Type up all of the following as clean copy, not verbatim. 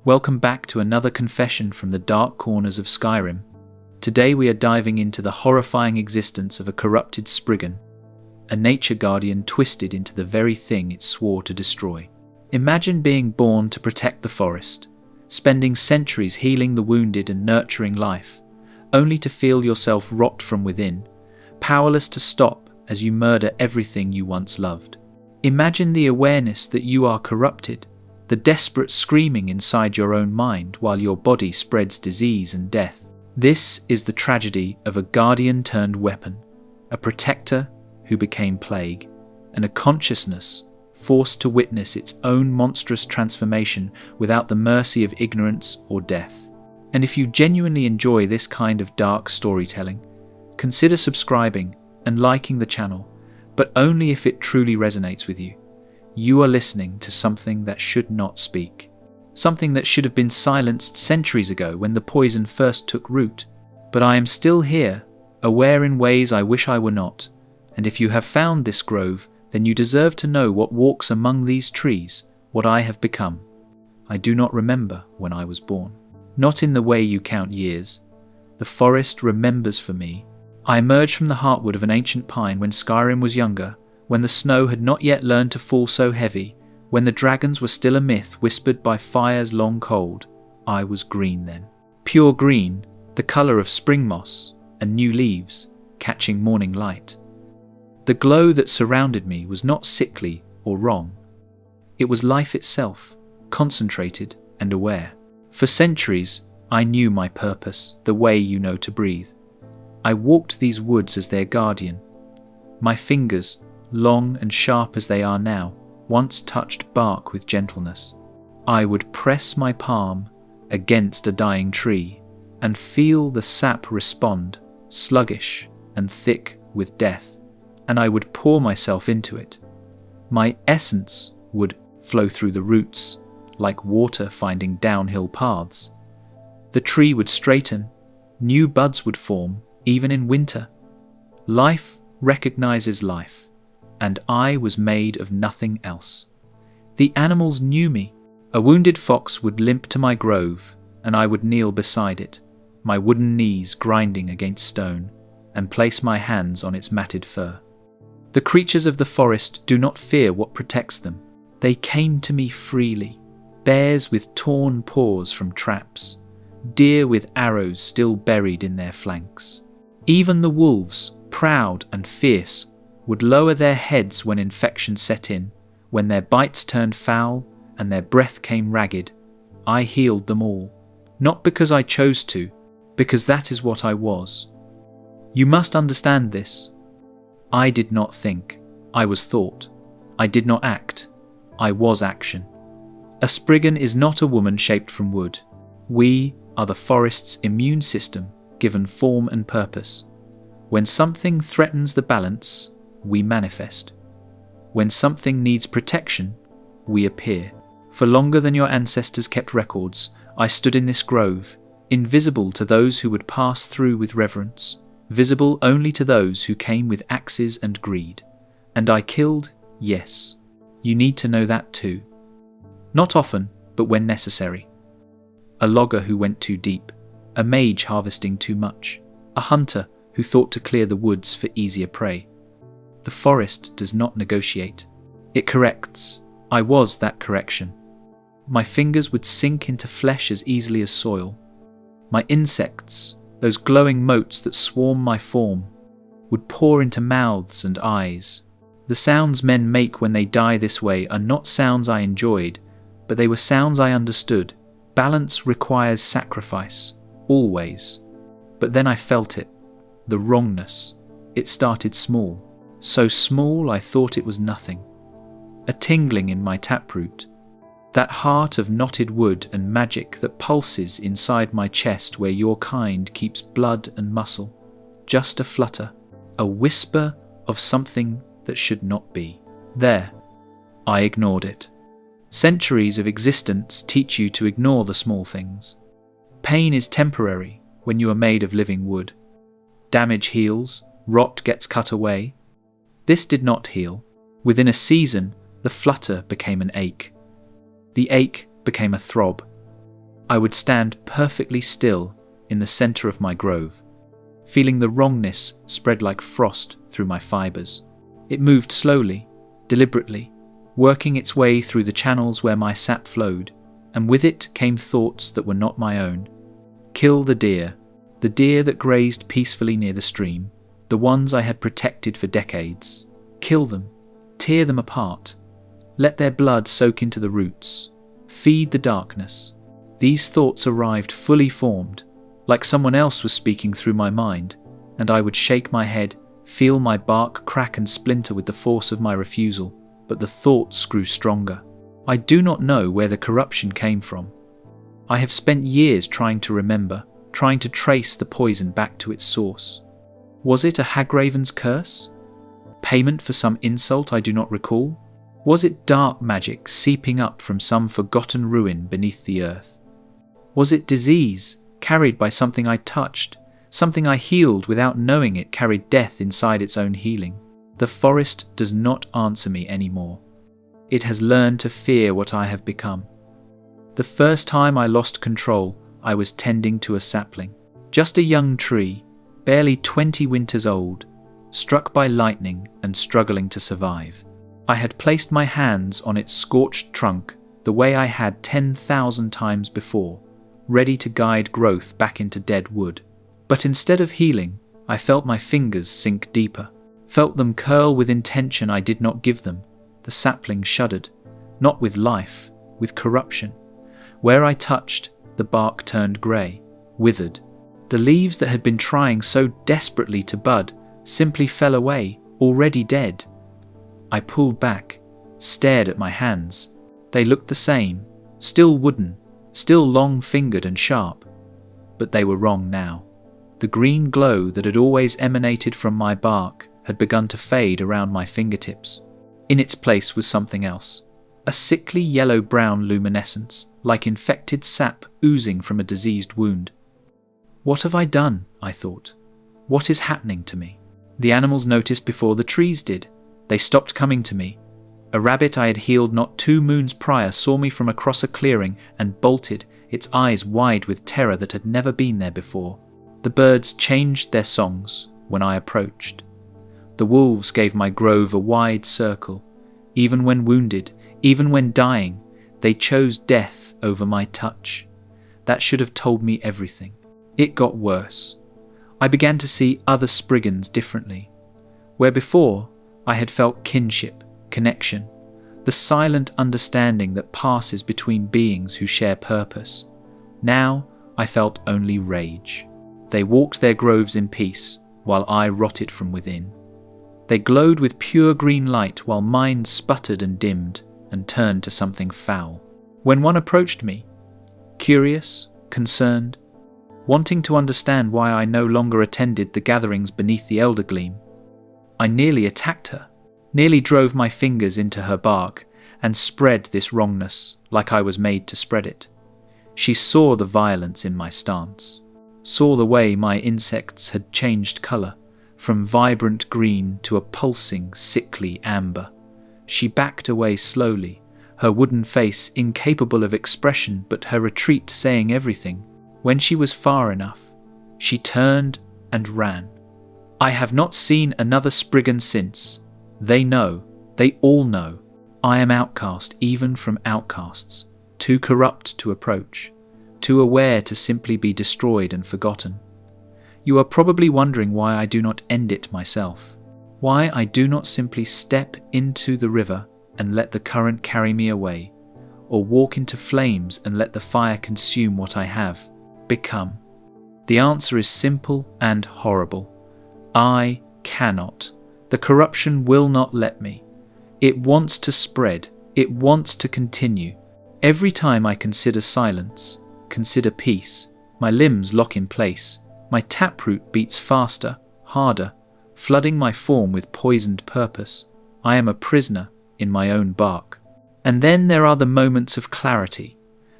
Welcome back to another confession from the dark corners of Skyrim. Today we are diving into the horrifying existence of a corrupted Spriggan, a nature guardian twisted into the very thing it swore to destroy. Imagine being born to protect the forest, spending centuries healing the wounded and nurturing life, only to feel yourself rot from within, powerless to stop as you murder everything you once loved. Imagine the awareness that you are corrupted, the desperate screaming inside your own mind while your body spreads disease and death. This is the tragedy of a guardian turned weapon, a protector who became plague, and a consciousness forced to witness its own monstrous transformation without the mercy of ignorance or death. And if you genuinely enjoy this kind of dark storytelling, consider subscribing and liking the channel, but only if it truly resonates with you. You are listening to something that should not speak. Something that should have been silenced centuries ago when the poison first took root. But I am still here, aware in ways I wish I were not. And if you have found this grove, then you deserve to know what walks among these trees, what I have become. I do not remember when I was born. Not in the way you count years. The forest remembers for me. I emerged from the heartwood of an ancient pine when Skyrim was younger, when the snow had not yet learned to fall so heavy, when the dragons were still a myth whispered by fires long cold. I was green then. Pure green, the colour of spring moss and new leaves, catching morning light. The glow that surrounded me was not sickly or wrong. It was life itself, concentrated and aware. For centuries, I knew my purpose, the way you know to breathe. I walked these woods as their guardian. My fingers, long and sharp as they are now, once touched bark with gentleness. I would press my palm against a dying tree and feel the sap respond, sluggish and thick with death, and I would pour myself into it. My essence would flow through the roots, like water finding downhill paths. The tree would straighten, new buds would form, even in winter. Life recognizes life. And I was made of nothing else. The animals knew me. A wounded fox would limp to my grove, and I would kneel beside it, my wooden knees grinding against stone, and place my hands on its matted fur. The creatures of the forest do not fear what protects them. They came to me freely, bears with torn paws from traps, deer with arrows still buried in their flanks. Even the wolves, proud and fierce, would lower their heads when infection set in, when their bites turned foul and their breath came ragged. I healed them all, not because I chose to, because that is what I was. You must understand this. I did not think, I was thought. I did not act, I was action. A Spriggan is not a woman shaped from wood. We are the forest's immune system given form and purpose. When something threatens the balance, we manifest. When something needs protection, we appear. For longer than your ancestors kept records, I stood in this grove, invisible to those who would pass through with reverence, visible only to those who came with axes and greed. And I killed, yes. You need to know that too. Not often, but when necessary. A logger who went too deep, a mage harvesting too much, a hunter who thought to clear the woods for easier prey. The forest does not negotiate. It corrects. I was that correction. My fingers would sink into flesh as easily as soil. My insects, those glowing motes that swarm my form, would pour into mouths and eyes. The sounds men make when they die this way are not sounds I enjoyed, but they were sounds I understood. Balance requires sacrifice, always. But then I felt it, the wrongness. It started small. So small I thought it was nothing. A tingling in my taproot. That heart of knotted wood and magic that pulses inside my chest where your kind keeps blood and muscle. Just a flutter. A whisper of something that should not be. There. I ignored it. Centuries of existence teach you to ignore the small things. Pain is temporary when you are made of living wood. Damage heals, rot gets cut away. This did not heal. Within a season, the flutter became an ache. The ache became a throb. I would stand perfectly still in the center of my grove, feeling the wrongness spread like frost through my fibers. It moved slowly, deliberately, working its way through the channels where my sap flowed, and with it came thoughts that were not my own. Kill the deer that grazed peacefully near the stream, the ones I had protected for decades. Kill them, tear them apart, let their blood soak into the roots, feed the darkness. These thoughts arrived fully formed, like someone else was speaking through my mind, and I would shake my head, feel my bark crack and splinter with the force of my refusal, but the thoughts grew stronger. I do not know where the corruption came from. I have spent years trying to remember, trying to trace the poison back to its source. Was it a hagraven's curse? Payment for some insult I do not recall? Was it dark magic seeping up from some forgotten ruin beneath the earth? Was it disease carried by something I touched, something I healed without knowing it carried death inside its own healing? The forest does not answer me anymore. It has learned to fear what I have become. The first time I lost control, I was tending to a sapling, just a young tree, barely 20 winters old, struck by lightning and struggling to survive. I had placed my hands on its scorched trunk the way I had 10,000 times before, ready to guide growth back into dead wood. But instead of healing, I felt my fingers sink deeper, felt them curl with intention I did not give them. The sapling shuddered, not with life, with corruption. Where I touched, the bark turned grey, withered. The leaves that had been trying so desperately to bud simply fell away, already dead. I pulled back, stared at my hands. They looked the same, still wooden, still long-fingered and sharp. But they were wrong now. The green glow that had always emanated from my bark had begun to fade around my fingertips. In its place was something else, a sickly yellow-brown luminescence, like infected sap oozing from a diseased wound. What have I done? I thought. What is happening to me? The animals noticed before the trees did. They stopped coming to me. A rabbit I had healed not 2 moons prior saw me from across a clearing and bolted, its eyes wide with terror that had never been there before. The birds changed their songs when I approached. The wolves gave my grove a wide circle. Even when wounded, even when dying, they chose death over my touch. That should have told me everything. It got worse. I began to see other Spriggans differently. Where before, I had felt kinship, connection, the silent understanding that passes between beings who share purpose. Now, I felt only rage. They walked their groves in peace, while I rotted from within. They glowed with pure green light while mine sputtered and dimmed and turned to something foul. When one approached me, curious, concerned, wanting to understand why I no longer attended the gatherings beneath the Eldergleam, I nearly attacked her, nearly drove my fingers into her bark and spread this wrongness like I was made to spread it. She saw the violence in my stance, saw the way my insects had changed colour, from vibrant green to a pulsing, sickly amber. She backed away slowly, her wooden face incapable of expression but her retreat saying everything. When she was far enough, she turned and ran. I have not seen another Spriggan since. They know, they all know. I am outcast even from outcasts, too corrupt to approach, too aware to simply be destroyed and forgotten. You are probably wondering why I do not end it myself, why I do not simply step into the river and let the current carry me away, or walk into flames and let the fire consume what I have become. The answer is simple and horrible. I cannot. The corruption will not let me. It wants to spread. It wants to continue. Every time I consider silence, consider peace, my limbs lock in place. My taproot beats faster, harder, flooding my form with poisoned purpose. I am a prisoner in my own bark. And then there are the moments of clarity,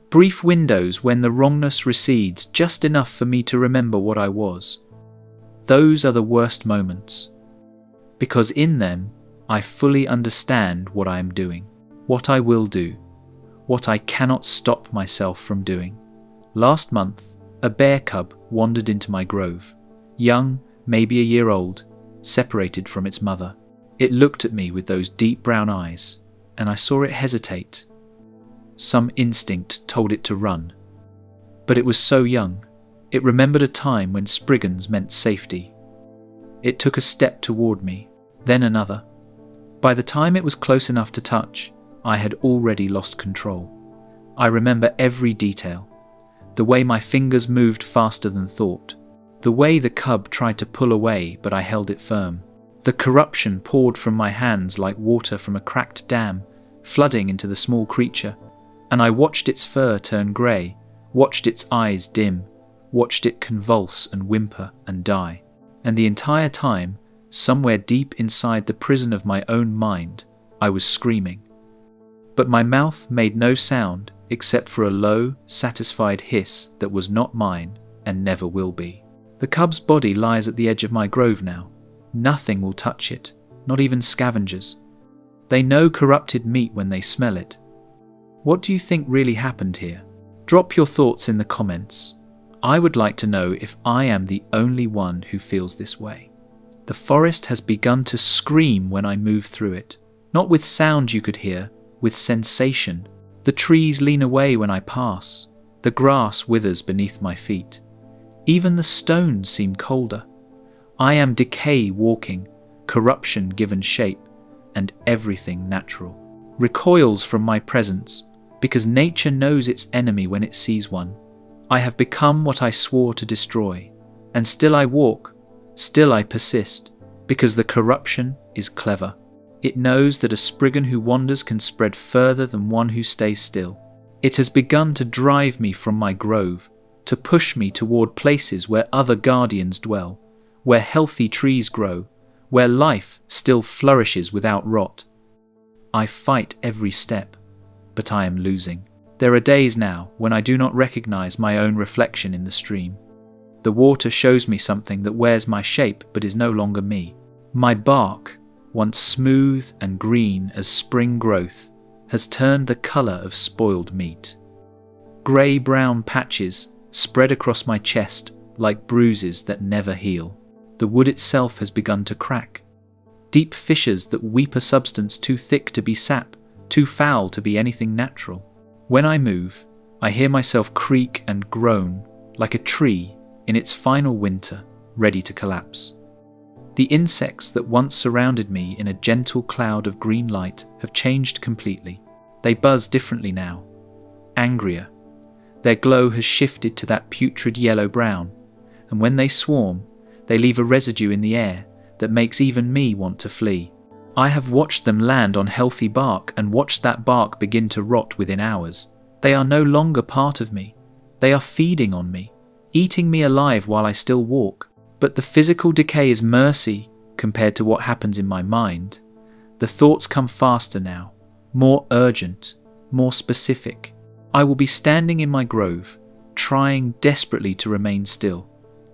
brief windows when the wrongness recedes just enough for me to remember what I was. Those are the worst moments, because in them I fully understand what I am doing, what I will do, what I cannot stop myself from doing. Last month, a bear cub wandered into my grove, young, maybe a year old, separated from its mother. It looked at me with those deep brown eyes, and I saw it hesitate. Some instinct told it to run. But it was so young. It remembered a time when spriggans meant safety. It took a step toward me, then another. By the time it was close enough to touch, I had already lost control. I remember every detail. The way my fingers moved faster than thought. The way the cub tried to pull away, but I held it firm. The corruption poured from my hands like water from a cracked dam, flooding into the small creature, and I watched its fur turn grey, watched its eyes dim, watched it convulse and whimper and die. And the entire time, somewhere deep inside the prison of my own mind, I was screaming. But my mouth made no sound except for a low, satisfied hiss that was not mine and never will be. The cub's body lies at the edge of my grove now. Nothing will touch it, not even scavengers. They know corrupted meat when they smell it. What do you think really happened here? Drop your thoughts in the comments. I would like to know if I am the only one who feels this way. The forest has begun to scream when I move through it, not with sound you could hear, with sensation. The trees lean away when I pass. The grass withers beneath my feet. Even the stones seem colder. I am decay walking, corruption given shape, and everything natural recoils from my presence, because nature knows its enemy when it sees one. I have become what I swore to destroy, and still I walk, still I persist, because the corruption is clever. It knows that a spriggan who wanders can spread further than one who stays still. It has begun to drive me from my grove, to push me toward places where other guardians dwell, where healthy trees grow, where life still flourishes without rot. I fight every step, but I am losing. There are days now when I do not recognize my own reflection in the stream. The water shows me something that wears my shape but is no longer me. My bark, once smooth and green as spring growth, has turned the colour of spoiled meat. Grey-brown patches spread across my chest like bruises that never heal. The wood itself has begun to crack. Deep fissures that weep a substance too thick to be sap, too foul to be anything natural. When I move, I hear myself creak and groan like a tree in its final winter, ready to collapse. The insects that once surrounded me in a gentle cloud of green light have changed completely. They buzz differently now, angrier. Their glow has shifted to that putrid yellow-brown, and when they swarm, they leave a residue in the air that makes even me want to flee. I have watched them land on healthy bark and watched that bark begin to rot within hours. They are no longer part of me. They are feeding on me, eating me alive while I still walk. But the physical decay is mercy compared to what happens in my mind. The thoughts come faster now, more urgent, more specific. I will be standing in my grove, trying desperately to remain still,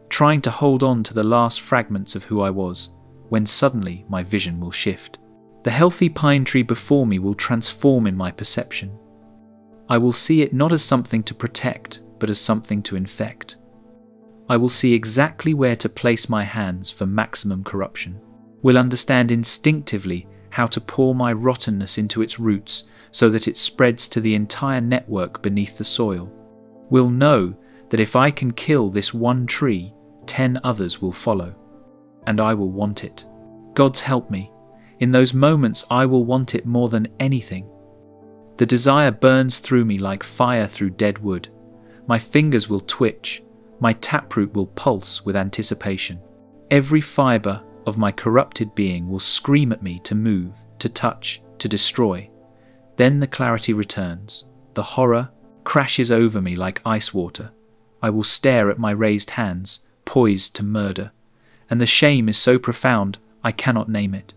trying to hold on to the last fragments of who I was, when suddenly my vision will shift. The healthy pine tree before me will transform in my perception. I will see it not as something to protect, but as something to infect. I will see exactly where to place my hands for maximum corruption, will understand instinctively how to pour my rottenness into its roots so that it spreads to the entire network beneath the soil, will know that if I can kill this one tree, 10 others will follow, and I will want it. God's help me. In those moments I will want it more than anything. The desire burns through me like fire through dead wood. My fingers will twitch. My taproot will pulse with anticipation. Every fibre of my corrupted being will scream at me to move, to touch, to destroy. Then the clarity returns. The horror crashes over me like ice water. I will stare at my raised hands, poised to murder, and the shame is so profound I cannot name it.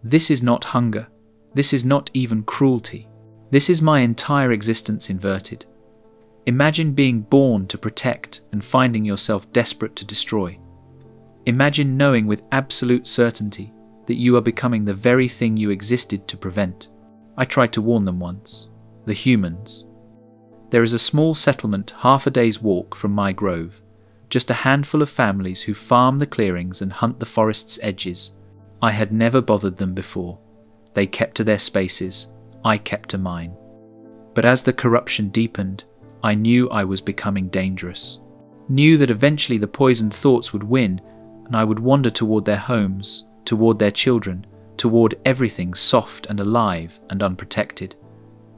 This is not hunger. This is not even cruelty. This is my entire existence inverted. Imagine being born to protect and finding yourself desperate to destroy. Imagine knowing with absolute certainty that you are becoming the very thing you existed to prevent. I tried to warn them once, the humans. There is a small settlement half a day's walk from my grove, just a handful of families who farm the clearings and hunt the forest's edges. I had never bothered them before. They kept to their spaces, I kept to mine. But as the corruption deepened, I knew I was becoming dangerous. Knew that eventually the poisoned thoughts would win, and I would wander toward their homes, toward their children, toward everything soft and alive and unprotected.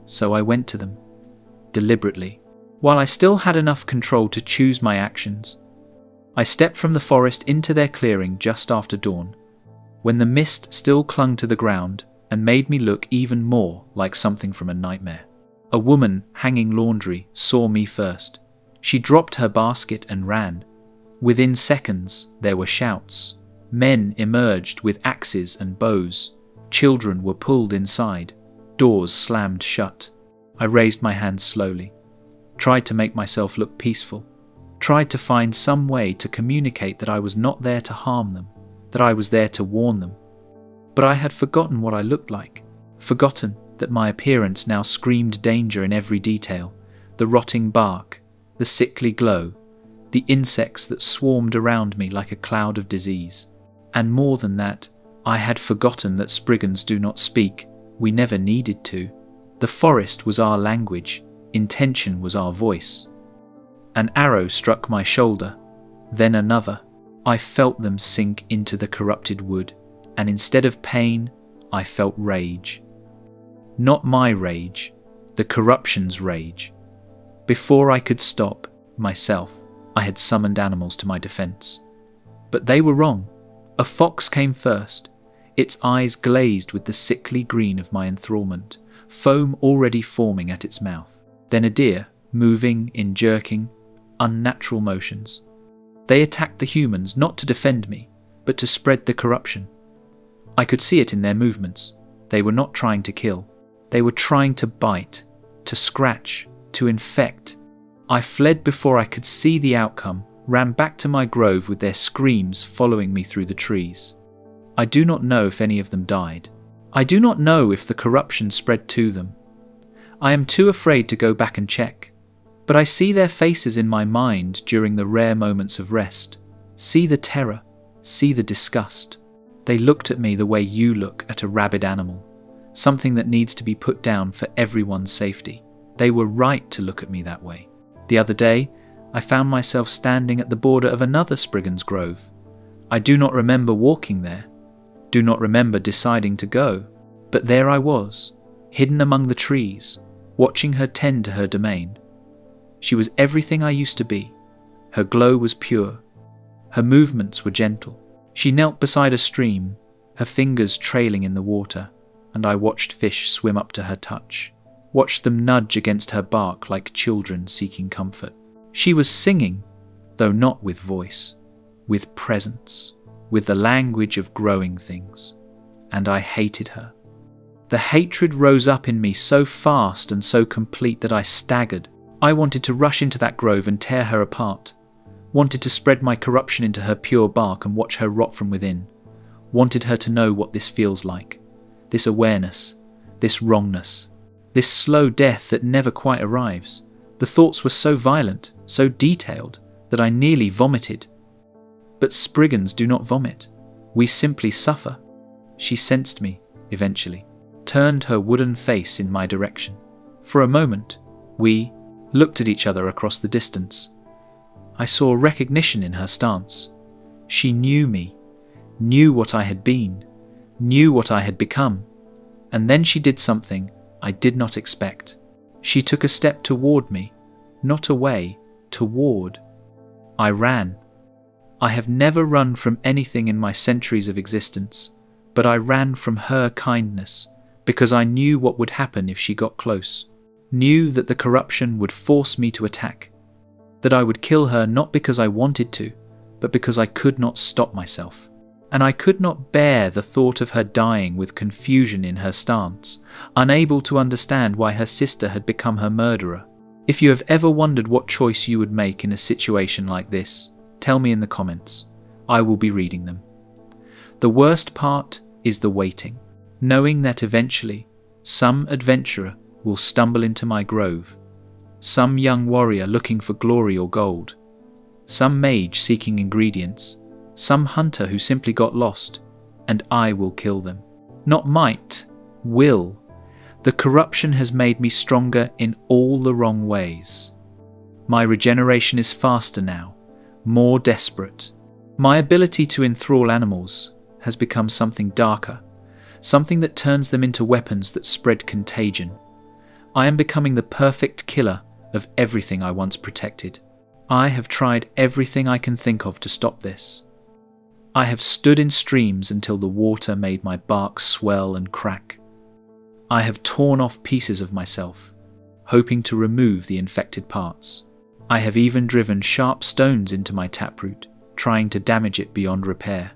So I went to them, deliberately, while I still had enough control to choose my actions. I stepped from the forest into their clearing just after dawn, when the mist still clung to the ground and made me look even more like something from a nightmare. A woman hanging laundry saw me first. She dropped her basket and ran. Within seconds, there were shouts. Men emerged with axes and bows. Children were pulled inside. Doors slammed shut. I raised my hands slowly, tried to make myself look peaceful, tried to find some way to communicate that I was not there to harm them, that I was there to warn them. But I had forgotten what I looked like, forgotten that my appearance now screamed danger in every detail, the rotting bark, the sickly glow, the insects that swarmed around me like a cloud of disease. And more than that, I had forgotten that Spriggans do not speak. We never needed to. The forest was our language, intention was our voice. An arrow struck my shoulder, then another. I felt them sink into the corrupted wood, and instead of pain, I felt rage. Not my rage, the corruption's rage. Before I could stop myself, I had summoned animals to my defense. But they were wrong. A fox came first, its eyes glazed with the sickly green of my enthrallment, foam already forming at its mouth. Then a deer, moving in jerking, unnatural motions. They attacked the humans not to defend me, but to spread the corruption. I could see it in their movements. They were not trying to kill. They were trying to bite, to scratch, to infect. I fled before I could see the outcome, ran back to my grove with their screams following me through the trees. I do not know if any of them died. I do not know if the corruption spread to them. I am too afraid to go back and check. But I see their faces in my mind during the rare moments of rest. See the terror, see the disgust. They looked at me the way you look at a rabid animal, something that needs to be put down for everyone's safety. They were right to look at me that way. The other day, I found myself standing at the border of another Spriggan's grove. I do not remember walking there, do not remember deciding to go, but there I was, hidden among the trees, watching her tend to her domain. She was everything I used to be. Her glow was pure. Her movements were gentle. She knelt beside a stream, her fingers trailing in the water, and I watched fish swim up to her touch, watched them nudge against her bark like children seeking comfort. She was singing, though not with voice, with presence, with the language of growing things, and I hated her. The hatred rose up in me so fast and so complete that I staggered. I wanted to rush into that grove and tear her apart, wanted to spread my corruption into her pure bark and watch her rot from within, wanted her to know what this feels like, this awareness, this wrongness, this slow death that never quite arrives. The thoughts were so violent, so detailed, that I nearly vomited. But Spriggans do not vomit. We simply suffer. She sensed me, eventually, turned her wooden face in my direction. For a moment, we looked at each other across the distance. I saw recognition in her stance. She knew me, knew what I had been, knew what I had become. And then she did something I did not expect. She took a step toward me, not away, toward. I ran. I have never run from anything in my centuries of existence, but I ran from her kindness, because I knew what would happen if she got close, knew that the corruption would force me to attack, that I would kill her not because I wanted to, but because I could not stop myself. And I could not bear the thought of her dying with confusion in her stance, unable to understand why her sister had become her murderer. If you have ever wondered what choice you would make in a situation like this, tell me in the comments. I will be reading them. The worst part is the waiting, knowing that eventually some adventurer will stumble into my grove, some young warrior looking for glory or gold, some mage seeking ingredients, some hunter who simply got lost, and I will kill them. Not might, will. The corruption has made me stronger in all the wrong ways. My regeneration is faster now, more desperate. My ability to enthrall animals has become something darker, something that turns them into weapons that spread contagion. I am becoming the perfect killer of everything I once protected. I have tried everything I can think of to stop this. I have stood in streams until the water made my bark swell and crack. I have torn off pieces of myself, hoping to remove the infected parts. I have even driven sharp stones into my taproot, trying to damage it beyond repair.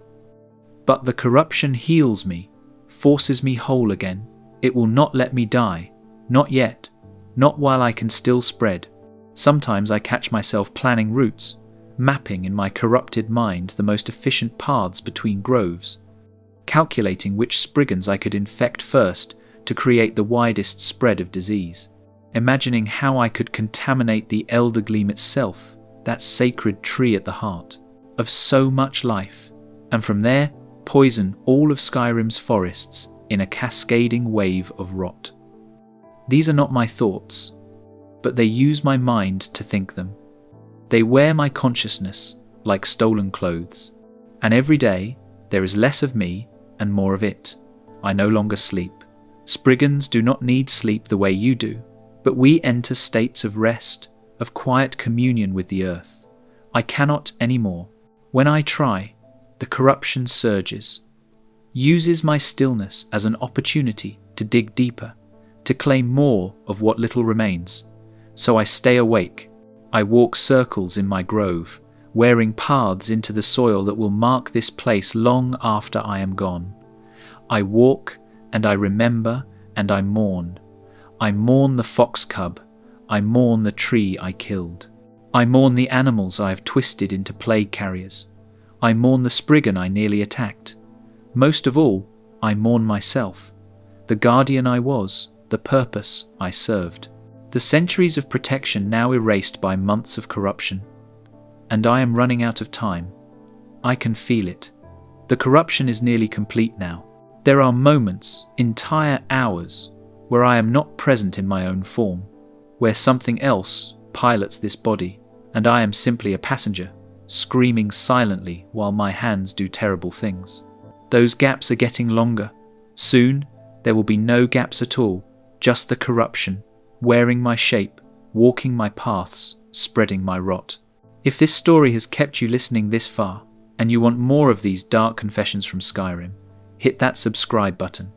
But the corruption heals me, forces me whole again. It will not let me die. Not yet. Not while I can still spread. Sometimes I catch myself planning routes, mapping in my corrupted mind the most efficient paths between groves, calculating which spriggans I could infect first to create the widest spread of disease, imagining how I could contaminate the Eldergleam itself, that sacred tree at the heart of so much life, and from there poison all of Skyrim's forests in a cascading wave of rot. These are not my thoughts, but they use my mind to think them. They wear my consciousness like stolen clothes, and every day there is less of me and more of it. I no longer sleep. Spriggans do not need sleep the way you do, but we enter states of rest, of quiet communion with the earth. I cannot anymore. When I try, the corruption surges, uses my stillness as an opportunity to dig deeper, to claim more of what little remains. So I stay awake. I walk circles in my grove, wearing paths into the soil that will mark this place long after I am gone. I walk and I remember and I mourn. I mourn the fox cub. I mourn the tree I killed. I mourn the animals I have twisted into plague carriers. I mourn the Spriggan I nearly attacked. Most of all, I mourn myself, the guardian I was, the purpose I served. The centuries of protection now erased by months of corruption. And I am running out of time. I can feel it. The corruption is nearly complete now. There are moments, entire hours, where I am not present in my own form, where something else pilots this body, and I am simply a passenger, screaming silently while my hands do terrible things. Those gaps are getting longer. Soon, there will be no gaps at all, just the corruption, wearing my shape, walking my paths, spreading my rot. If this story has kept you listening this far, and you want more of these dark confessions from Skyrim, hit that subscribe button.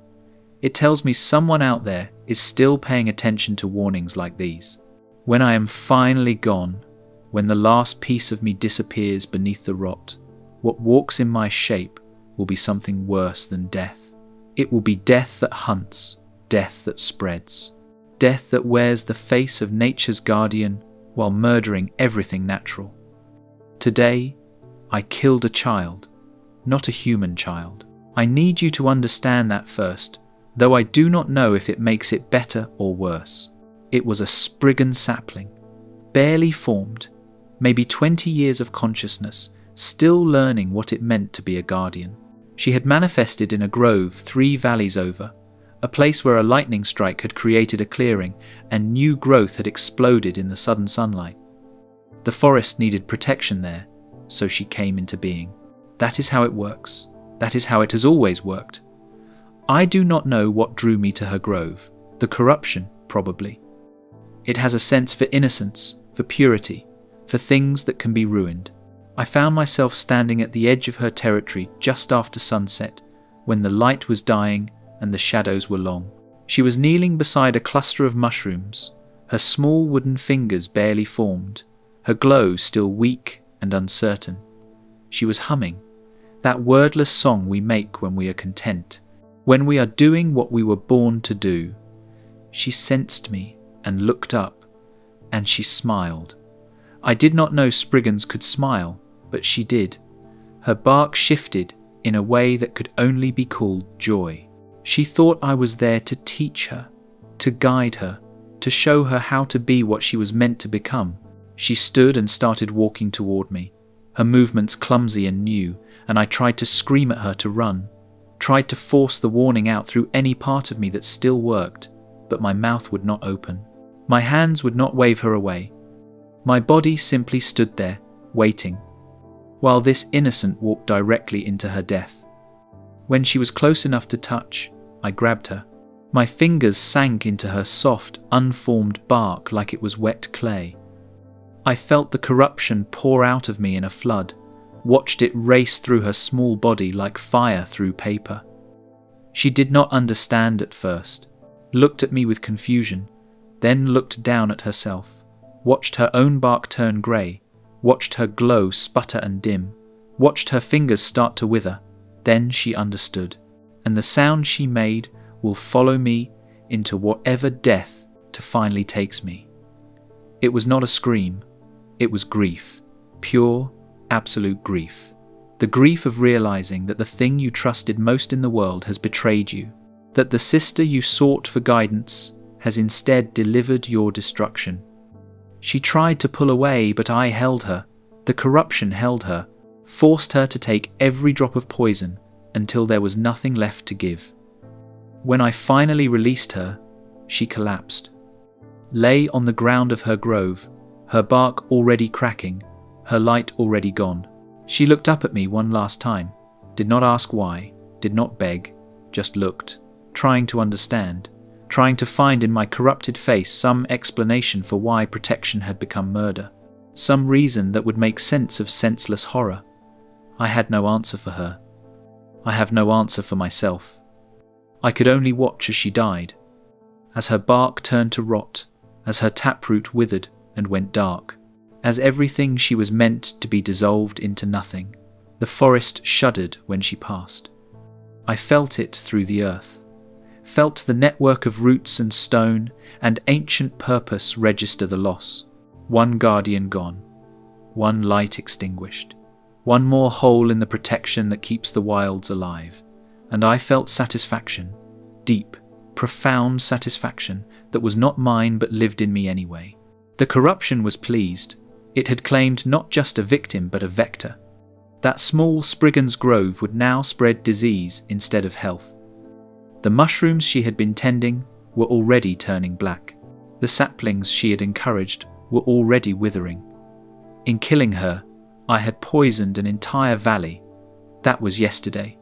It tells me someone out there is still paying attention to warnings like these. When I am finally gone, when the last piece of me disappears beneath the rot, what walks in my shape will be something worse than death. It will be death that hunts, death that spreads, death that wears the face of nature's guardian while murdering everything natural. Today, I killed a child, not a human child. I need you to understand that first, though I do not know if it makes it better or worse. It was a Spriggan sapling, barely formed, maybe 20 years of consciousness, still learning what it meant to be a guardian. She had manifested in a grove 3 valleys over, a place where a lightning strike had created a clearing and new growth had exploded in the sudden sunlight. The forest needed protection there, so she came into being. That is how it works. That is how it has always worked. I do not know what drew me to her grove. The corruption, probably. It has a sense for innocence, for purity, for things that can be ruined. I found myself standing at the edge of her territory just after sunset, when the light was dying and the shadows were long. She was kneeling beside a cluster of mushrooms, her small wooden fingers barely formed, her glow still weak and uncertain. She was humming, that wordless song we make when we are content, when we are doing what we were born to do. She sensed me and looked up, and she smiled. I did not know Spriggans could smile, but she did. Her bark shifted in a way that could only be called joy. She thought I was there to teach her, to guide her, to show her how to be what she was meant to become. She stood and started walking toward me, her movements clumsy and new, and I tried to scream at her to run, tried to force the warning out through any part of me that still worked, but my mouth would not open. My hands would not wave her away. My body simply stood there, waiting, while this innocent walked directly into her death. When she was close enough to touch, I grabbed her. My fingers sank into her soft, unformed bark like it was wet clay. I felt the corruption pour out of me in a flood, watched it race through her small body like fire through paper. She did not understand at first, looked at me with confusion, then looked down at herself, watched her own bark turn grey, watched her glow sputter and dim, watched her fingers start to wither. Then she understood, and the sound she made will follow me into whatever death to finally takes me. It was not a scream, it was grief, pure, absolute grief. The grief of realizing that the thing you trusted most in the world has betrayed you, that the sister you sought for guidance has instead delivered your destruction. She tried to pull away, but I held her. The corruption held her, forced her to take every drop of poison until there was nothing left to give. When I finally released her, she collapsed, lay on the ground of her grove, her bark already cracking, her light already gone. She looked up at me one last time, did not ask why, did not beg, just looked, trying to understand, trying to find in my corrupted face some explanation for why protection had become murder, some reason that would make sense of senseless horror. I had no answer for her. I have no answer for myself. I could only watch as she died, as her bark turned to rot, as her taproot withered and went dark, as everything she was meant to be dissolved into nothing. The forest shuddered when she passed. I felt it through the earth, felt the network of roots and stone and ancient purpose register the loss. One guardian gone, one light extinguished, one more hole in the protection that keeps the wilds alive. And I felt satisfaction, deep, profound satisfaction that was not mine but lived in me anyway. The corruption was pleased. It had claimed not just a victim but a vector. That small Spriggan's grove would now spread disease instead of health. The mushrooms she had been tending were already turning black. The saplings she had encouraged were already withering. In killing her, I had poisoned an entire valley. That was yesterday.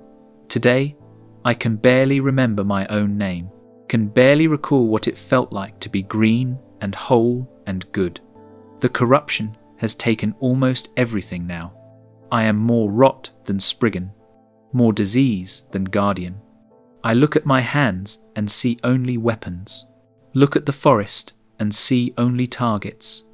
Today, I can barely remember my own name, can barely recall what it felt like to be green and whole and good. The corruption has taken almost everything now. I am more rot than Spriggan, more disease than guardian. I look at my hands and see only weapons. Look at the forest and see only targets.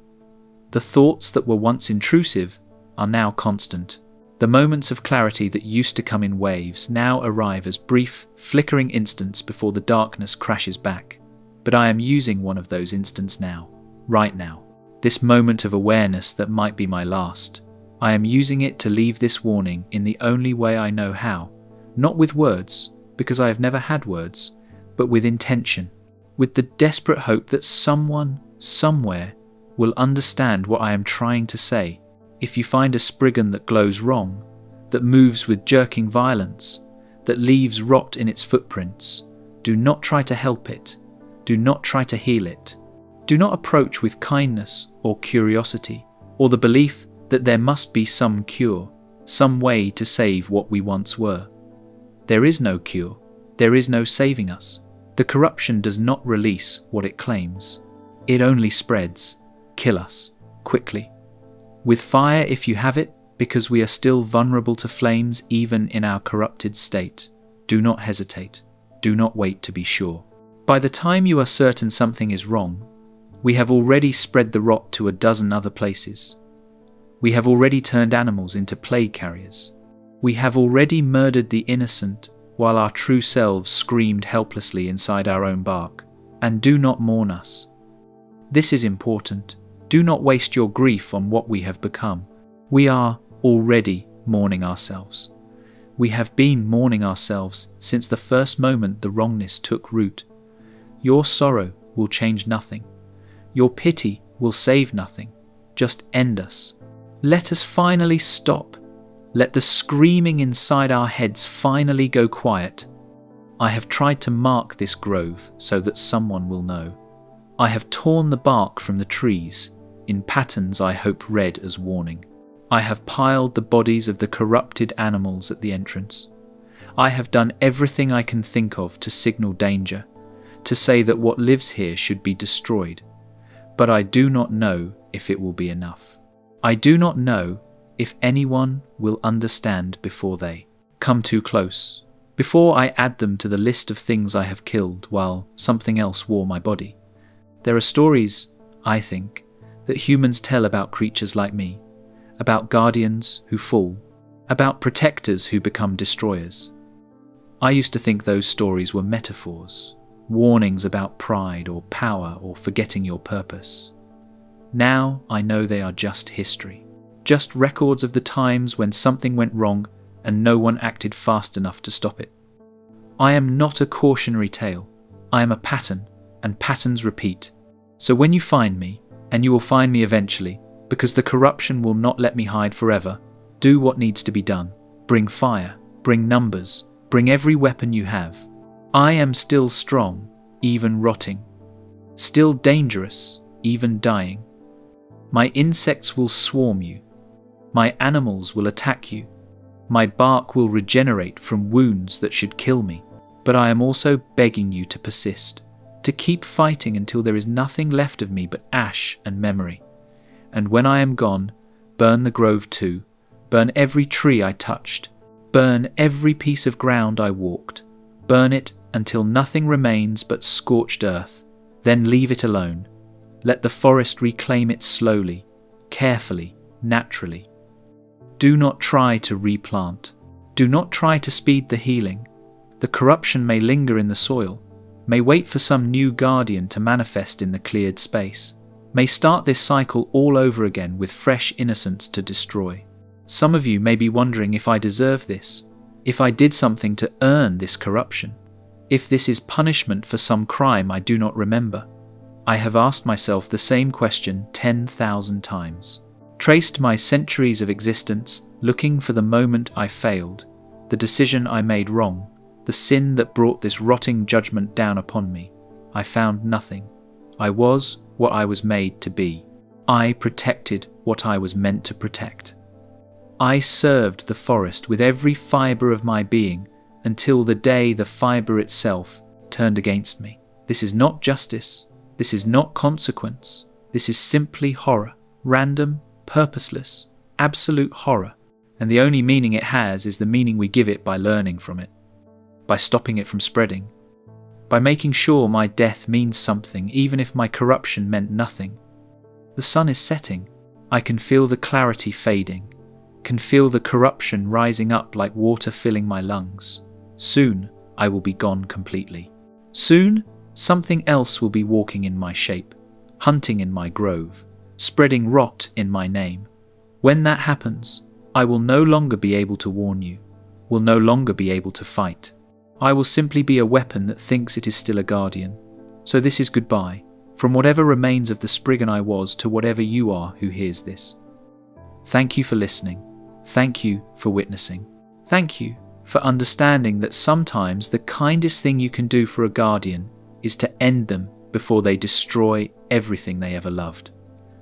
The thoughts that were once intrusive are now constant. The moments of clarity that used to come in waves now arrive as brief, flickering instants before the darkness crashes back. But I am using one of those instants now, right now. This moment of awareness that might be my last. I am using it to leave this warning in the only way I know how, not with words, because I have never had words, but with intention, with the desperate hope that someone, somewhere, will understand what I am trying to say. If you find a Spriggan that glows wrong, that moves with jerking violence, that leaves rot in its footprints, do not try to help it. Do not try to heal it. Do not approach with kindness or curiosity, or the belief that there must be some cure, some way to save what we once were. There is no cure. There is no saving us. The corruption does not release what it claims. It only spreads. Kill us, quickly. With fire if you have it, because we are still vulnerable to flames even in our corrupted state. Do not hesitate. Do not wait to be sure. By the time you are certain something is wrong, we have already spread the rot to a dozen other places. We have already turned animals into plague carriers. We have already murdered the innocent while our true selves screamed helplessly inside our own bark. And do not mourn us. This is important. Do not waste your grief on what we have become. We are already mourning ourselves. We have been mourning ourselves since the first moment the wrongness took root. Your sorrow will change nothing. Your pity will save nothing. Just end us. Let us finally stop. Let the screaming inside our heads finally go quiet. I have tried to mark this grove so that someone will know. I have torn the bark from the trees, in patterns I hope read as warning. I have piled the bodies of the corrupted animals at the entrance. I have done everything I can think of to signal danger, to say that what lives here should be destroyed. But I do not know if it will be enough. I do not know if anyone will understand before they come too close, before I add them to the list of things I have killed while something else wore my body. There are stories, I think, that humans tell about creatures like me, about guardians who fall, about protectors who become destroyers. I used to think those stories were metaphors, warnings about pride or power or forgetting your purpose. Now I know they are just history, just records of the times when something went wrong and no one acted fast enough to stop it. I am not a cautionary tale. I am a pattern, and patterns repeat. So when you find me, and you will find me eventually, because the corruption will not let me hide forever, do what needs to be done. Bring fire, bring numbers, bring every weapon you have. I am still strong, even rotting. Still dangerous, even dying. My insects will swarm you. My animals will attack you. My bark will regenerate from wounds that should kill me. But I am also begging you to persist, to keep fighting until there is nothing left of me but ash and memory. And when I am gone, burn the grove too. Burn every tree I touched. Burn every piece of ground I walked. Burn it until nothing remains but scorched earth. Then leave it alone. Let the forest reclaim it slowly, carefully, naturally. Do not try to replant. Do not try to speed the healing. The corruption may linger in the soil, may wait for some new guardian to manifest in the cleared space, may start this cycle all over again with fresh innocence to destroy. Some of you may be wondering if I deserve this, if I did something to earn this corruption, if this is punishment for some crime I do not remember. I have asked myself the same question 10,000 times, traced my centuries of existence looking for the moment I failed, the decision I made wrong, the sin that brought this rotting judgment down upon me. I found nothing. I was what I was made to be. I protected what I was meant to protect. I served the forest with every fibre of my being until the day the fibre itself turned against me. This is not justice. This is not consequence. This is simply horror. Random, purposeless, absolute horror. And the only meaning it has is the meaning we give it by learning from it, by stopping it from spreading, by making sure my death means something even if my corruption meant nothing. The sun is setting. I can feel the clarity fading, can feel the corruption rising up like water filling my lungs. Soon I will be gone completely. Soon something else will be walking in my shape, hunting in my grove, spreading rot in my name. When that happens, I will no longer be able to warn you, will no longer be able to fight. I will simply be a weapon that thinks it is still a guardian. So this is goodbye, from whatever remains of the Spriggan I was to whatever you are who hears this. Thank you for listening. Thank you for witnessing. Thank you for understanding that sometimes the kindest thing you can do for a guardian is to end them before they destroy everything they ever loved.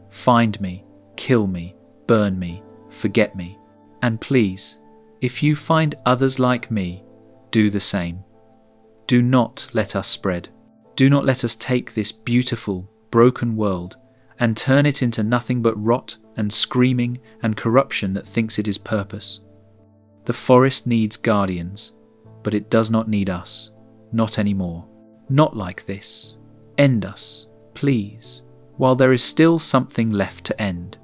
Find me, kill me, burn me, forget me. And please, if you find others like me, do the same. Do not let us spread. Do not let us take this beautiful, broken world and turn it into nothing but rot and screaming and corruption that thinks it is purpose. The forest needs guardians, but it does not need us. Not anymore. Not like this. End us, please, while there is still something left to end.